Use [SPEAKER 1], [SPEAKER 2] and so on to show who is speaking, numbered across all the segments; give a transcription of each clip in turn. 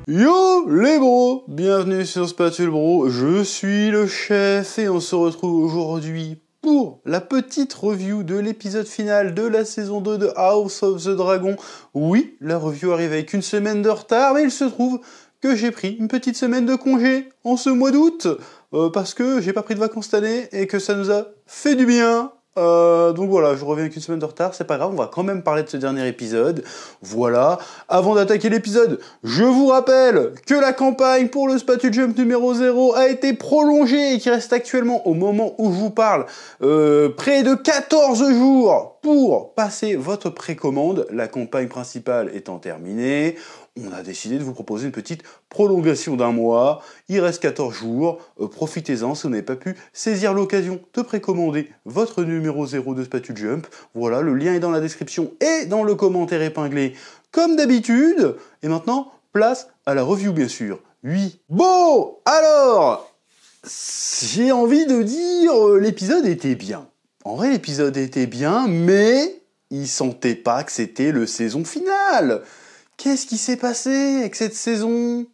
[SPEAKER 1] Yo les bros, bienvenue sur Spatule Bro, je suis le chef et on se retrouve aujourd'hui pour la petite review de l'épisode final de la saison 2 de House of the Dragon. Oui, la review arrive avec une semaine de retard, mais il se trouve que j'ai pris une petite semaine de congé en ce mois d'août, parce que j'ai pas pris de vacances cette année et que ça nous a fait du bien. Donc voilà, je reviens avec une semaine de retard, c'est pas grave, on va quand même parler de ce dernier épisode. Voilà. Avant d'attaquer l'épisode, je vous rappelle que la campagne pour le Spatule Jump numéro 0 a été prolongée et qu'il reste actuellement, au moment où je vous parle, près de 14 jours pour passer votre précommande, la campagne principale étant terminée. On a décidé de vous proposer une petite prolongation d'un mois. Il reste 14 jours. Profitez-en si vous n'avez pas pu saisir l'occasion de précommander votre numéro 0 de Spatule Jump. Voilà, le lien est dans la description et dans le commentaire épinglé, comme d'habitude. Et maintenant, place à la review, bien sûr. Oui. Bon, alors, j'ai envie de dire, l'épisode était bien. En vrai, l'épisode était bien, mais il sentait pas que c'était le saison finale. Qu'est-ce qui s'est passé avec cette saison ?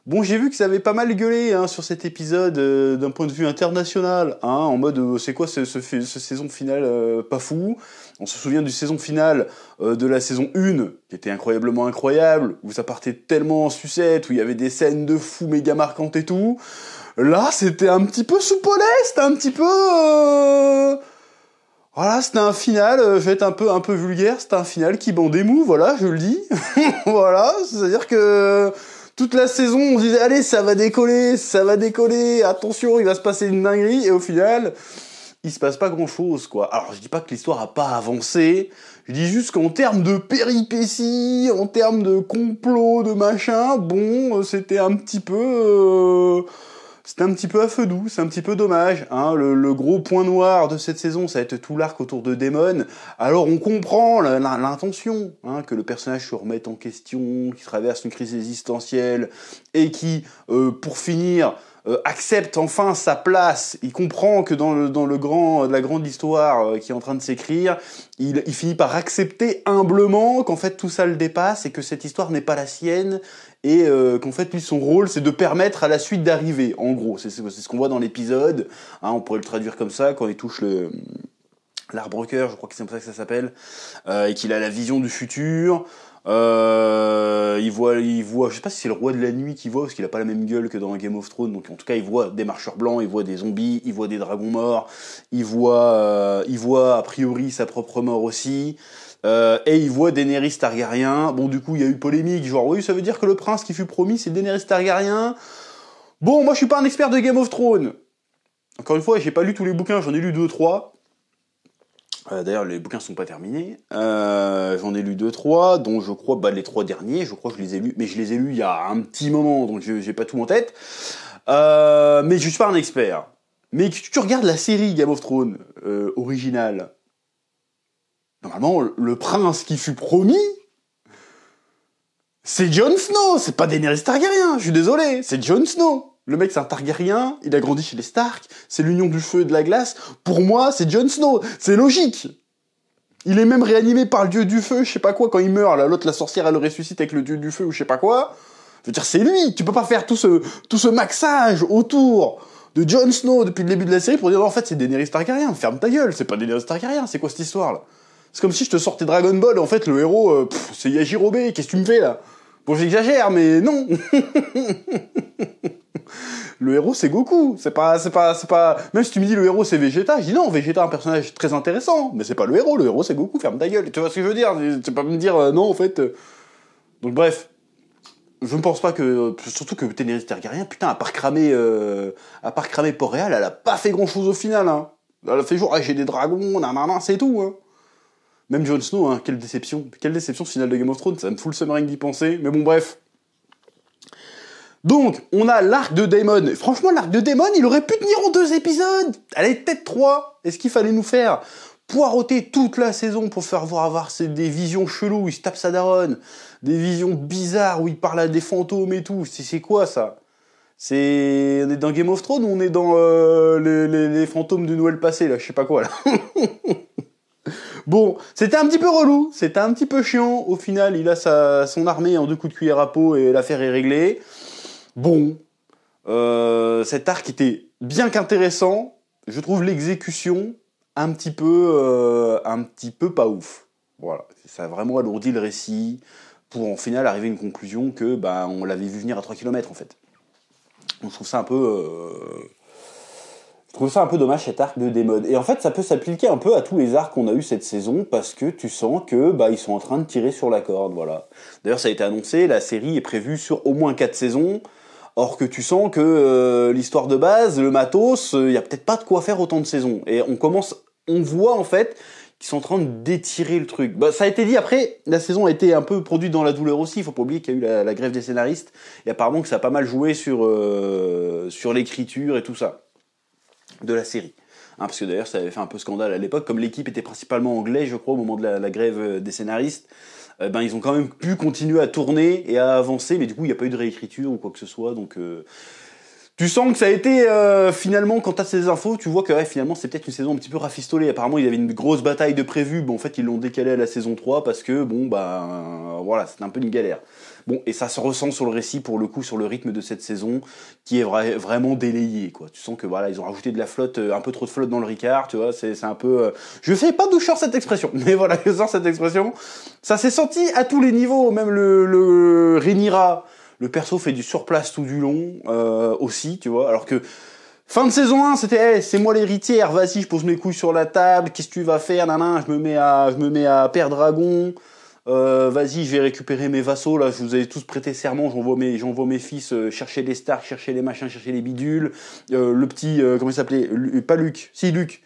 [SPEAKER 1] Bon, j'ai vu que ça avait pas mal gueulé sur cet épisode d'un point de vue international, en mode c'est quoi ce saison finale pas fou. On se souvient du saison finale de la saison 1, qui était incroyablement incroyable, où ça partait tellement en sucette, où il y avait des scènes de fou méga marquantes et tout. Là, c'était un petit peu soupolé, c'était un petit peu... Voilà, c'était un final, je vais être un peu vulgaire, c'était un final qui bandait mou, voilà, je le dis. Voilà, c'est-à-dire que toute la saison, on se disait, allez, ça va décoller, attention, il va se passer une dinguerie, et au final, il se passe pas grand-chose, quoi. Alors, je dis pas que l'histoire a pas avancé, je dis juste qu'en termes de péripéties, en termes de complot, de machin, bon, c'était un petit peu à feu doux, c'est un petit peu dommage. Le gros point noir de cette saison, ça va être tout l'arc autour de Daemon. Alors on comprend l'intention, que le personnage se remette en question, qui traverse une crise existentielle, et qui, pour finir, accepte enfin sa place. Il comprend que dans la grande histoire qui est en train de s'écrire, il finit par accepter humblement qu'en fait tout ça le dépasse et que cette histoire n'est pas la sienne, et qu'en fait lui son rôle c'est de permettre à la suite d'arriver. En gros, c'est ce qu'on voit dans l'épisode. On pourrait le traduire comme ça quand il touche l'arbre cœur, je crois que c'est comme ça que ça s'appelle, et qu'il a la vision du futur. Il voit, je sais pas si c'est le roi de la nuit qu'il voit, parce qu'il a pas la même gueule que dans Game of Thrones, donc en tout cas il voit des marcheurs blancs, il voit des zombies, il voit des dragons morts, il voit a priori sa propre mort aussi, et il voit Daenerys Targaryen. Bon, du coup il y a eu polémique, genre oui, ça veut dire que le prince qui fut promis c'est Daenerys Targaryen. Bon, moi je suis pas un expert de Game of Thrones, encore une fois j'ai pas lu tous les bouquins, j'en ai lu 2-3. D'ailleurs, les bouquins sont pas terminés. J'en ai lu 2-3, dont je crois, les 3 derniers, je crois que je les ai lus, mais je les ai lus il y a un petit moment, donc j'ai pas tout en tête. Mais je suis pas un expert. Mais que tu regardes la série Game of Thrones originale, normalement, le prince qui fut promis, c'est Jon Snow, c'est pas Daenerys Targaryen, je suis désolé, c'est Jon Snow. Le mec, c'est un Targaryen, il a grandi chez les Stark, c'est l'union du feu et de la glace. Pour moi, c'est Jon Snow, c'est logique. Il est même réanimé par le dieu du feu, je sais pas quoi, quand il meurt, là, l'autre, la sorcière, elle le ressuscite avec le dieu du feu ou je sais pas quoi. Je veux dire, c'est lui, tu peux pas faire tout ce maxage autour de Jon Snow depuis le début de la série pour dire, non, en fait, c'est Daenerys Targaryen, ferme ta gueule, c'est pas Daenerys Targaryen, c'est quoi cette histoire, là? C'est comme si je te sortais Dragon Ball, en fait, le héros, c'est Yajirobe, qu'est-ce que tu me fais, là? Bon, j'exagère, mais non. Le héros c'est Goku, c'est pas... Même si tu me dis le héros c'est Vegeta, je dis non, Vegeta est un personnage très intéressant, mais c'est pas le héros c'est Goku, ferme ta gueule, tu vois ce que je veux dire, tu peux pas me dire non en fait... Donc bref, je ne pense pas que... Surtout que Daenerys Targaryen, putain, à part cramer Port-Réal, elle a pas fait grand chose au final, Elle a fait genre, j'ai des dragons, nanana, c'est tout, Même Jon Snow, quelle déception ce final de Game of Thrones, ça me fout le seum rien que d'y penser, mais bon bref... Donc, on a l'arc de Daemon. Franchement, l'arc de Daemon, il aurait pu tenir en 2 épisodes. Allez, peut-être 3. Est-ce qu'il fallait nous faire poireauter toute la saison pour faire avoir des visions cheloues où il se tape sa daronne, des visions bizarres où il parle à des fantômes et tout. C'est quoi, ça? On est dans Game of Thrones ou on est dans les fantômes de Noël passé, là? Je sais pas quoi, là. Bon, c'était un petit peu relou, c'était un petit peu chiant. Au final, il a son armée en 2 coups de cuillère à peau et l'affaire est réglée. Bon, cet arc était bien qu'intéressant. Je trouve l'exécution un petit peu pas ouf. Voilà, ça a vraiment alourdi le récit pour en final arriver à une conclusion que on l'avait vu venir à 3 km en fait. Donc, je trouve ça un peu dommage cet arc de démode. Et en fait, ça peut s'appliquer un peu à tous les arcs qu'on a eu cette saison parce que tu sens que ils sont en train de tirer sur la corde, voilà. D'ailleurs, ça a été annoncé, la série est prévue sur au moins 4 saisons. Or que tu sens que l'histoire de base, le matos, y a peut-être pas de quoi faire autant de saisons. Et on voit en fait qu'ils sont en train d'étirer le truc. Ça a été dit après, la saison a été un peu produite dans la douleur aussi. Il faut pas oublier qu'il y a eu la grève des scénaristes et apparemment que ça a pas mal joué sur l'écriture et tout ça de la série. Parce que d'ailleurs ça avait fait un peu scandale à l'époque, comme l'équipe était principalement anglais, je crois, au moment de la grève des scénaristes. Ils ont quand même pu continuer à tourner et à avancer, mais du coup il n'y a pas eu de réécriture ou quoi que ce soit, donc tu sens que ça a été finalement, quand t'as ces infos, tu vois que finalement c'est peut-être une saison un petit peu rafistolée. Apparemment il y avait une grosse bataille de prévue, en fait ils l'ont décalé à la saison 3 parce que voilà, c'était un peu une galère. Bon, et ça se ressent sur le récit, pour le coup, sur le rythme de cette saison, qui est vraiment délayé, quoi. Tu sens que voilà, ils ont rajouté de la flotte, un peu trop de flotte dans le Ricard, tu vois, c'est un peu... Je sais pas d'où je sors cette expression, mais voilà, je sors cette expression. Ça s'est senti à tous les niveaux, même le Rhaenyra, le perso fait du surplace tout du long, aussi, tu vois, alors que... Fin de saison 1, c'était c'est moi l'héritière, vas-y, je pose mes couilles sur la table, qu'est-ce que tu vas faire, nanan, je me mets à Père Dragon, vas-y, je vais récupérer mes vassaux, là, je vous avais tous prêté serment, j'envoie mes fils chercher les Stark, chercher les machins, chercher les bidules, le petit, comment il s'appelait, pas Luc, si Luc,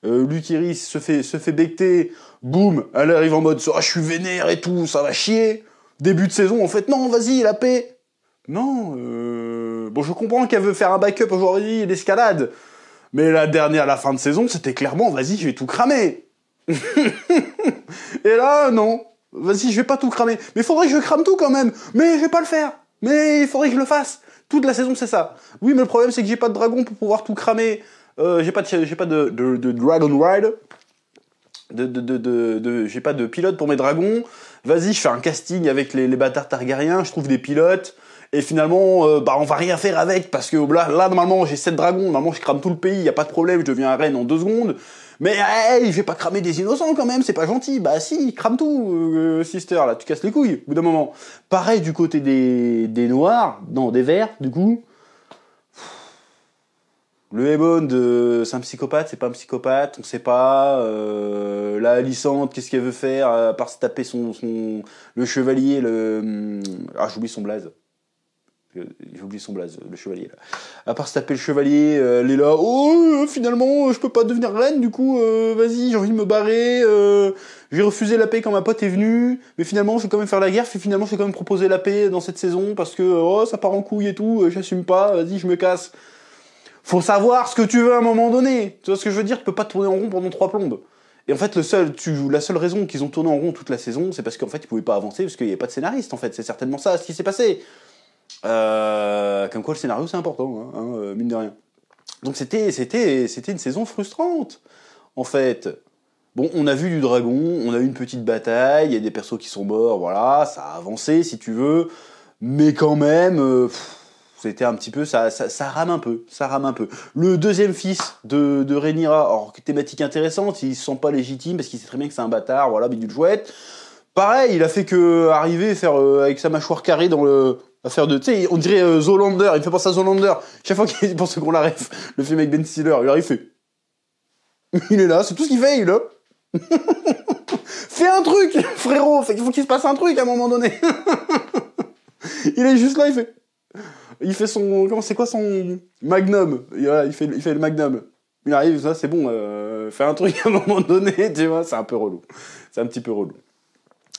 [SPEAKER 1] Luc Iris se fait becter, boum, elle arrive en mode, je suis vénère et tout, ça va chier, début de saison, en fait, non, vas-y, la paix, non, bon, je comprends qu'elle veut faire un backup aujourd'hui, l'escalade, mais la fin de saison, c'était clairement, vas-y, je vais tout cramer. Et là, non. Vas-y, je vais pas tout cramer. Mais faudrait que je crame tout quand même. Mais je vais pas le faire. Mais il faudrait que je le fasse. Toute la saison, c'est ça. Oui, mais le problème, c'est que j'ai pas de dragon pour pouvoir tout cramer. J'ai pas de Dragon Ride. J'ai pas de pilote pour mes dragons. Vas-y, je fais un casting avec les bâtards Targaryens. Je trouve des pilotes. Et finalement, on va rien faire avec. Parce que là, normalement, j'ai 7 dragons. Normalement, je crame tout le pays. Y a pas de problème. Je deviens reine en 2 secondes. Mais hey, je vais pas cramer des innocents quand même, c'est pas gentil. Bah si, crame tout, sister, là, tu casses les couilles, au bout d'un moment. Pareil du côté des noirs, non, des verts, du coup. Le Aemond, c'est un psychopathe, c'est pas un psychopathe, on sait pas. La Alicente, qu'est-ce qu'elle veut faire, à part se taper le chevalier, j'oublie son blaze. J'ai oublié son blaze, le chevalier là. À part se taper le chevalier, elle est là, finalement je peux pas devenir reine, du coup vas-y, j'ai envie de me barrer, j'ai refusé la paix quand ma pote est venue, mais finalement je vais quand même faire la guerre, finalement je vais quand même proposer la paix dans cette saison, parce que ça part en couille et tout, j'assume pas, vas-y je me casse. Faut savoir ce que tu veux à un moment donné, tu vois ce que je veux dire, tu peux pas tourner en rond pendant 3 plombes. Et en fait la seule raison qu'ils ont tourné en rond toute la saison, c'est parce qu'en fait ils pouvaient pas avancer, parce qu'il y avait pas de scénariste en fait, c'est certainement ça ce qui s'est passé. Comme quoi le scénario c'est important, mine de rien. Donc c'était une saison frustrante, en fait. Bon, on a vu du dragon, on a eu une petite bataille, il y a des persos qui sont morts, voilà, ça a avancé si tu veux, mais quand même, c'était un petit peu, ça rame un peu, Le deuxième fils de Rhaenyra, alors thématique intéressante, il se sent pas légitime parce qu'il sait très bien que c'est un bâtard, voilà, bidule chouette. Pareil, il a fait que arriver, faire avec sa mâchoire carrée dans le... Affaire de, tu sais, on dirait Zoolander, il me fait penser à Zoolander. Chaque fois qu'il pense qu'on la ref, le film avec Ben Stiller, il arrive, fait. Il est là, c'est tout ce qu'il fait, il est là. Fais un truc, frérot, il faut qu'il se passe un truc à un moment donné. Il est juste là, il fait son, c'est quoi son magnum, il fait le magnum. Il arrive, ça c'est bon, fais un truc à un moment donné, tu vois, c'est un peu relou. C'est un petit peu relou.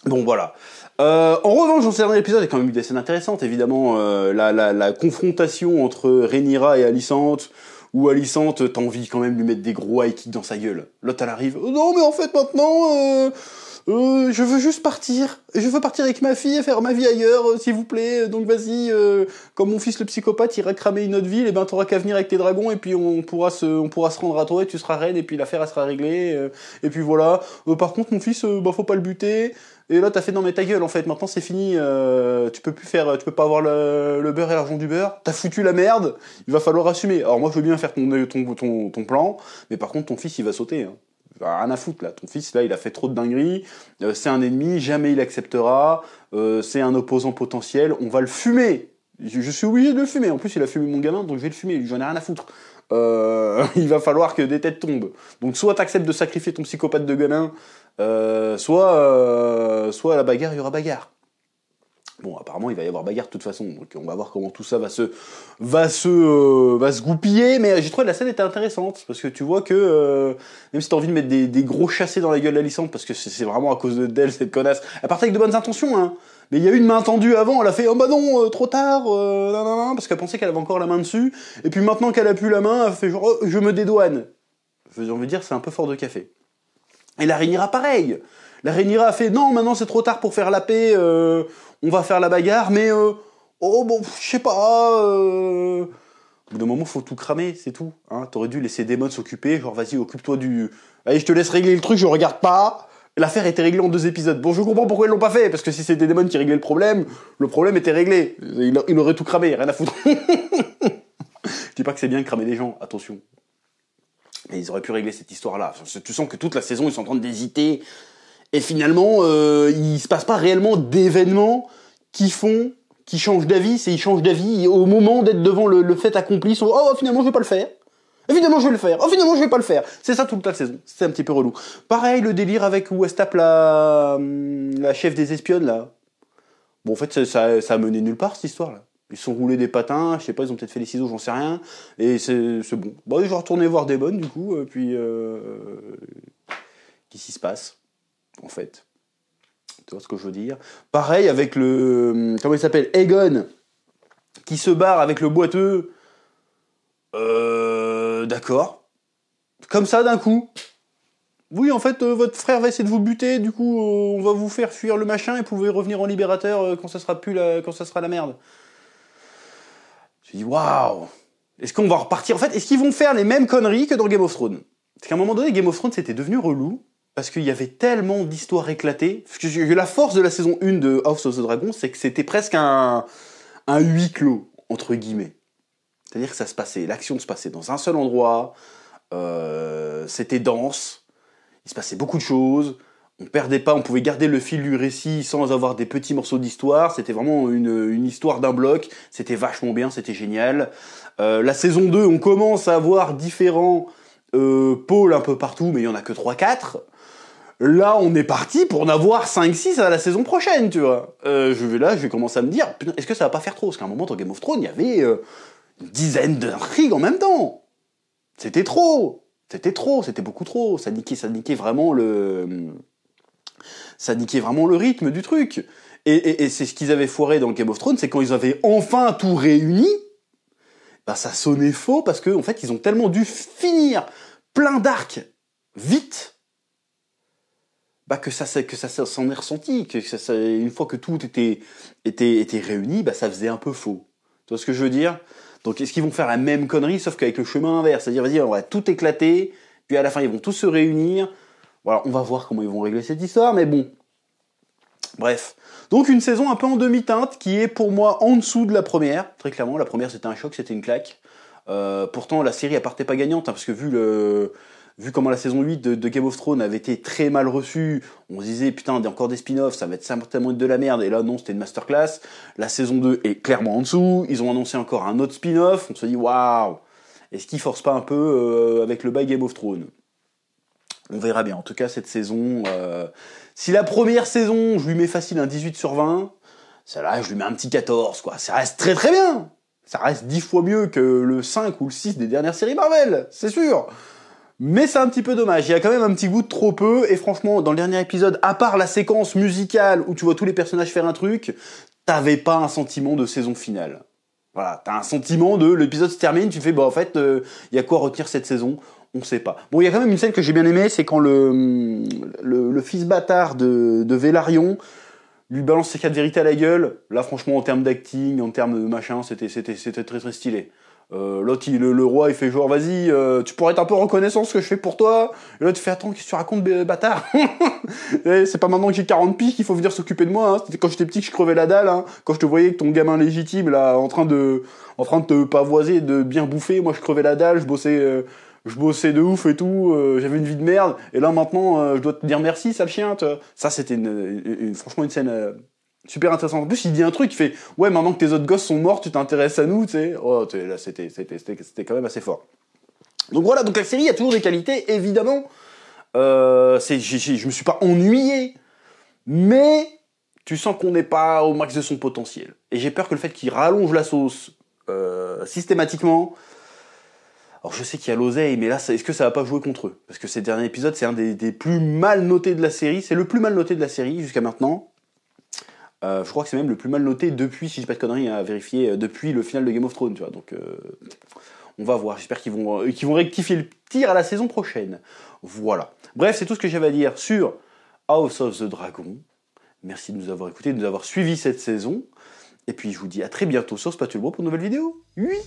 [SPEAKER 1] Bon, voilà. En revanche, dans ce dernier épisode, il y a quand même eu des scènes intéressantes, évidemment. La confrontation entre Rhaenyra et Alicente, où Alicente, t'as envie quand même de lui mettre des gros high kicks dans sa gueule. L'autre, elle arrive, non, mais en fait, maintenant, je veux juste partir. Je veux partir avec ma fille et faire ma vie ailleurs, s'il vous plaît. Donc vas-y, comme mon fils le psychopathe ira cramer une autre ville, et ben t'auras qu'à venir avec tes dragons et puis on pourra se rendre à toi et tu seras reine et puis l'affaire elle sera réglée. Et puis voilà. Par contre mon fils, faut pas le buter. Et là t'as fait non mais ta gueule en fait. Maintenant c'est fini. Tu peux pas avoir le beurre et l'argent du beurre. T'as foutu la merde. Il va falloir assumer. Alors moi je veux bien faire ton plan, mais par contre ton fils il va sauter. Hein. Rien à foutre là, ton fils là il a fait trop de dingueries, c'est un ennemi, jamais il acceptera, c'est un opposant potentiel, on va le fumer. Je suis obligé de le fumer, en plus il a fumé mon gamin donc je vais le fumer, j'en ai rien à foutre. Il va falloir que des têtes tombent. Donc soit t'acceptes de sacrifier ton psychopathe de gamin, soit à la bagarre il y aura bagarre. Bon, apparemment, il va y avoir bagarre de toute façon, donc on va voir comment tout ça va se goupiller, mais j'ai trouvé que la scène était intéressante, parce que tu vois que, même si t'as envie de mettre des gros chassés dans la gueule de Alicent, parce que c'est vraiment à cause d'elle, cette connasse, elle partait avec de bonnes intentions, hein, mais il y a eu une main tendue avant, elle a fait, oh bah non, trop tard, parce qu'elle pensait qu'elle avait encore la main dessus, et puis maintenant qu'elle a plus la main, elle fait genre, oh, je me dédouane. J'ai envie de dire, c'est un peu fort de café. Et la Rhaenyra, pareil. La Rhaenyra a fait, non, maintenant c'est trop tard pour faire la paix, on va faire la bagarre, mais oh bon, je sais pas. Au bout d'un moment, faut tout cramer, c'est tout. Hein. T'aurais dû laisser Daemon s'occuper, genre vas-y, occupe-toi du. Allez, je te laisse régler le truc, je regarde pas. L'affaire était réglée en 2 épisodes. Bon, je comprends pourquoi ils l'ont pas fait, parce que si c'était Daemon qui réglait le problème était réglé. Il aurait tout cramé, rien à foutre. Je dis pas que c'est bien de cramer des gens, attention. Mais ils auraient pu régler cette histoire-là. Tu sens que toute la saison, ils sont en train d'hésiter. Et finalement, il se passe pas réellement d'événements qui changent d'avis. C'est ils changent d'avis au moment d'être devant le fait accompli. Ils sont oh finalement je vais pas le faire. Et finalement je vais le faire. Oh finalement je vais pas le faire. C'est ça tout le temps de saison. C'est un petit peu relou. Pareil le délire avec où elle se tape la chef des espionnes là. Bon en fait ça a mené nulle part cette histoire là. Ils se sont roulés des patins, je sais pas, ils ont peut-être fait les ciseaux, j'en sais rien. Et c'est bon. Bon, je vais retourner voir Daemon du coup, puis qu'est-ce qui se passe en fait. Tu vois ce que je veux dire. Pareil avec le... Comment il s'appelle, Aegon, qui se barre avec le boiteux. D'accord. Comme ça, d'un coup. Oui, en fait, votre frère va essayer de vous buter, du coup, on va vous faire fuir le machin, et vous pouvez revenir en libérateur quand ça sera la merde. Je dis, waouh. Est-ce qu'on va repartir... En fait, est-ce qu'ils vont faire les mêmes conneries que dans Game of Thrones? Parce qu'à un moment donné, Game of Thrones, c'était devenu relou. Parce qu'il y avait tellement d'histoires éclatées. Parce que la force de la saison 1 de House of the Dragon, c'est que c'était presque un huis clos, entre guillemets. C'est-à-dire que l'action se passait dans un seul endroit, c'était dense, il se passait beaucoup de choses, on perdait pas, on pouvait garder le fil du récit sans avoir des petits morceaux d'histoire, c'était vraiment une histoire d'un bloc, c'était vachement bien, c'était génial. La saison 2, on commence à avoir différents pôles un peu partout, mais il y en a que 3-4. Là, on est parti pour en avoir 5-6 à la saison prochaine, tu vois. Je vais commencer à me dire, putain, est-ce que ça va pas faire trop? Parce qu'à un moment, dans Game of Thrones, il y avait une dizaine d'intrigues en même temps. C'était trop, c'était beaucoup trop. Ça niquait vraiment le rythme du truc. Et c'est ce qu'ils avaient foiré dans Game of Thrones, c'est quand ils avaient enfin tout réuni, bah ça sonnait faux parce que en fait, ils ont tellement dû finir plein d'arcs vite. Bah que ça s'en est ressenti, une fois que tout était réuni, bah ça faisait un peu faux. Tu vois ce que je veux dire? Donc est-ce qu'ils vont faire la même connerie sauf qu'avec le chemin inverse, c'est-à-dire vas-y on va tout éclater, puis à la fin ils vont tous se réunir. Voilà, on va voir comment ils vont régler cette histoire, mais bon. Bref. Donc une saison un peu en demi-teinte qui est pour moi en dessous de la première. Très clairement, la première c'était un choc, c'était une claque. Pourtant la série elle partait pas gagnante, hein, parce que vu comment la saison 8 de Game of Thrones avait été très mal reçue, on se disait putain, il y a encore des spin-offs, ça va être certainement de la merde, et là non, c'était une masterclass. La saison 2 est clairement en dessous, ils ont annoncé encore un autre spin-off, on se dit waouh, est-ce qu'ils forcent pas un peu avec le bail Game of Thrones? On verra bien, en tout cas cette saison, si la première saison, je lui mets facile un 18/20, celle-là je lui mets un petit 14, quoi, ça reste très très bien, ça reste 10 fois mieux que le 5 ou le 6 des dernières séries Marvel, c'est sûr. Mais c'est un petit peu dommage, il y a quand même un petit goût de trop peu, et franchement, dans le dernier épisode, à part la séquence musicale où tu vois tous les personnages faire un truc, t'avais pas un sentiment de saison finale. Voilà, t'as un sentiment de l'épisode se termine, tu fais bah en fait, y a quoi retenir cette saison? On sait pas. Bon, il y a quand même une scène que j'ai bien aimée, c'est quand le fils bâtard de Velaryon lui balance ses 4 vérités à la gueule. Là, franchement, en termes d'acting, en termes de machin, c'était très très stylé. L'autre, le roi, il fait genre, vas-y, tu pourrais être un peu reconnaissant ce que je fais pour toi. Et là, tu fais, attends, qu'est-ce que tu racontes, bâtard? C'est pas maintenant que j'ai 40 piges qu'il faut venir s'occuper de moi. Hein. C'était quand j'étais petit que je crevais la dalle. Hein. Quand je te voyais que ton gamin légitime, là, en train de te pavoiser, de bien bouffer, moi, je crevais la dalle, je bossais de ouf et tout, j'avais une vie de merde. Et là, maintenant, je dois te dire merci, sale chien. Ça, c'était franchement une scène... super intéressant. En plus, il dit un truc, il fait « Ouais, maintenant que tes autres gosses sont morts, tu t'intéresses à nous, tu sais. » Oh, là, c'était quand même assez fort. Donc voilà, donc la série a toujours des qualités, évidemment. Je me suis pas ennuyé, mais tu sens qu'on n'est pas au max de son potentiel. Et j'ai peur que le fait qu'il rallonge la sauce systématiquement... Alors je sais qu'il y a l'oseille, mais là, est-ce que ça va pas jouer contre eux? Parce que ces derniers épisodes, c'est un des plus mal notés de la série. C'est le plus mal noté de la série jusqu'à maintenant. Je crois que c'est même le plus mal noté depuis, si j'ai pas de conneries à vérifier, depuis le final de Game of Thrones, tu vois. Donc, on va voir. J'espère qu'ils vont rectifier le tir à la saison prochaine. Voilà. Bref, c'est tout ce que j'avais à dire sur House of the Dragon. Merci de nous avoir écoutés, de nous avoir suivis cette saison. Et puis, je vous dis à très bientôt sur Spatule Bro pour une nouvelle vidéo. Oui.